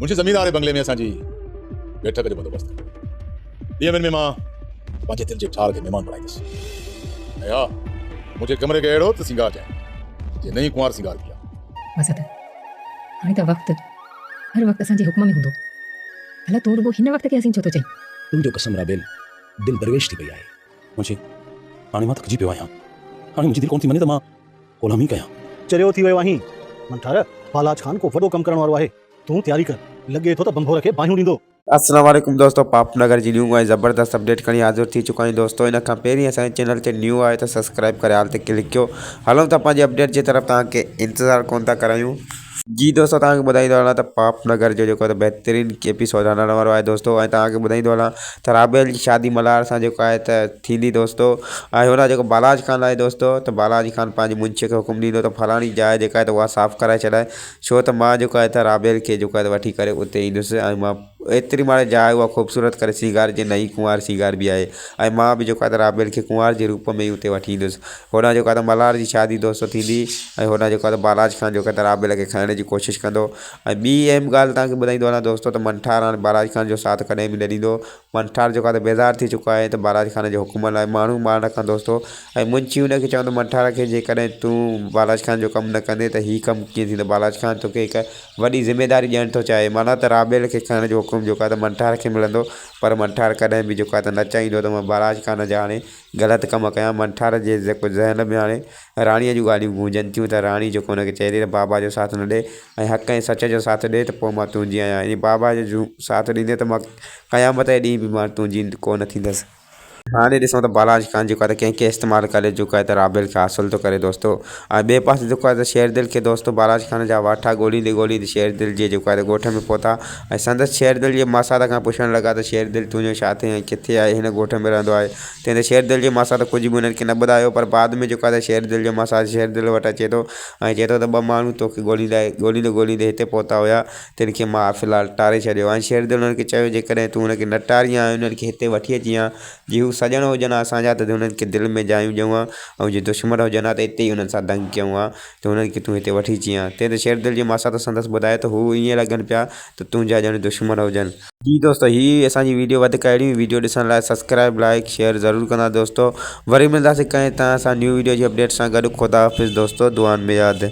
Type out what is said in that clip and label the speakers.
Speaker 1: मुंशी ज़मींदार बंगले में असांजी बैठक जो बंदोबस्त ॾींहं में मां पंहिंजे दिलि जे ठार खे महिमान बणाईंदुसि ऐं हा मुंहिंजे कमरे खे अहिड़ो त सिंगार ॾियां जे नई कुंवार सिंगार कया।
Speaker 2: मसद हाणे त वक़्तु हर वक़्तु असांजे हुक्म में हूंदो। भला तूं रुगो हिन वक़्त खे असीं छो थो चईं?
Speaker 3: तुंहिंजो कसम राबेल दिलि दरवेश थी पई आहे। मुंहिंजी हाणे मां थकिजी पियो आहियां। हाणे मुंहिंजी दिलि कोन थी मञे त मां ग़ुलामी कयां।
Speaker 4: चरियो थी वियो आहीं मंठार। बालाज खान को वॾो कमु करण वारो आहे। तूं तयारी कर, लॻे थो त बंभोर खे बाहियूं ॾींदो।
Speaker 5: अस्सलाम वालेकुम दोस्तों, पापनगर जी न्यू ऐं ज़बरदस्त अपडेट खणी हाज़िर थी चुका आहियूं दोस्तों। इन खां पहिरीं असांजे चैनल ते न्यू आहे त सब्सक्राइब करे हाल ते क्लिक कयो। हलूं था पंहिंजे अपडेट जी तरफ़, तव्हांखे इंतज़ारु कोन था करायूं। जी दोस्तों, तव्हांखे ॿुधाईंदो हलां त पापनगर जो जेको बहितरीन एपिसोड हलण वारो आहे दोस्तों। ऐं तव्हांखे ॿुधाईंदो हलां त राबेल जी शादी मल्हार सां जेको आहे त थींदी दोस्तों। ऐं हुन जेको बालाज खान आहे दोस्तों, त बालाज खान पंहिंजे मुंशीअ खे हुकुम ॾींदो त फलाणी जाइ जेका आहे त उहा साफ़ु कराए छॾाए, छो त मां जेको आहे त राबेल खे जेको आहे त वठी करे उते ईंदुसि। ऐं मां एतिरी मां जाइ उहा ख़ूबसूरत करे सींगार जे नई कुंवार सींगार बि आहे। ऐं मां बि जेको आहे त राबेल खे कुंवार जे रूप में ई उते वठी ईंदुसि। हुन जेको आहे त मल्हार जी शादी दोस्तों थींदी। ऐं हुन जेको आहे त बालाज खान जेको आहे त राबेल खे खणण जी कोशिशि कंदो। ऐं ॿी अहम ॻाल्हि तव्हांखे ॿुधाईंदो हलां दोस्तों त मंठार हाणे बालाज खान जो साथ कॾहिं बि न ॾींदो। मंठार जेको आहे त बेज़ार थी चुको आहे त बालाज खान जे हुकुम लाइ माण्हू मार रखां दोस्तों। ऐं मुंशी हुनखे चवंदो मंठार खे, जेकॾहिं तूं बालाज खान जो कमु न कंदे त हीउ कमु कीअं थींदो। बालाज खान तोखे हिकु वॾी ज़िमेदारी ॾियणु थो चाहे, माना त राबेल खे खणण जो हुकुम जेको आहे त मंठार खे मिलंदो। पर मंठार कॾहिं बि जेको आहे त न चाहींदो त मां बालाज खान जा हाणे ग़लति कमु कयां। मंठार जे जेको ज़हन में हाणे राणीअ जूं ॻाल्हियूं गूंजनि थियूं त राणी जेको हुनखे चए थी त बाबा जो साथ न ॾे ऐं हक़ ऐं सच जो साथ ॾे त पोइ मां तुंहिंजी आहियां। ऐं बाबा जो साथ ॾींदे त मां क़यामत जे ॾींहुं बि मां तुंहिंजी कोन थींदसि। हाणे ॾिसूं त बालाज खान जेको आहे त कंहिंखे इस्तेमालु करे जेको आहे त राबेल खे हासिलु थो करे दोस्तों। ऐं ॿिए पासे जेको आहे त शेरदिल खे दोस्तों बालाज खान जा वाठा ॻोल्हींदे ॻोल्हींदे शेरदिल जे जेको आहे त ॻोठ में पहुता। ऐं संदसि शेरदिल जे मासात खां पुछणु लॻा त शेरदिल तुंहिंजो छा थिए ऐं किथे आहे, हिन ॻोठ में रहंदो आहे। तंहिंते शेरदिल जे मासात कुझु बि हुननि खे न ॿुधायो। पर बाद में जेको आहे त शेरदिल जो मासात शेरदिल वटि अचे थो ऐं चए थो त ॿ माण्हू तोखे ॻोल्हींदे ॻोल्हींदे हिते पहुता हुया, तिन खे मां फ़िलहालु टारे छॾियो। ऐं शेरदिल हुननि खे चयो जेकॾहिं तूं हुनखे न टारीअ ऐं हुननि खे हिते वठी अची हा, जी हू सॼण हुजनि असांजा त हुननि खे दिलि में जायूं ॾियूं हा, ऐं जे दुश्मन हुजनि हा त हिते ई हुननि सां दंग कयूं हा, त हुननि खे तूं हिते वठी अची हा। तंहिं त शेरदिल जे मासात संदसि ॿुधाए त हू ईअं लॻनि पिया त तुंहिंजा ॼण दुश्मन हुजनि। जी दोस्तों, हीअ असांजी वीडियो वधीक अहिड़ियूं वीडियो ॾिसण लाइ सब्सक्राइब लाइक शेयर ज़रूरु कंदा दोस्तों। वरी मिलंदासीं कंहिं तव्हां सां न्यू वीडियो जी अपडेट सां गॾु। ख़ुदा हाफ़िज़ दोस्तों, दुआनि में यादि।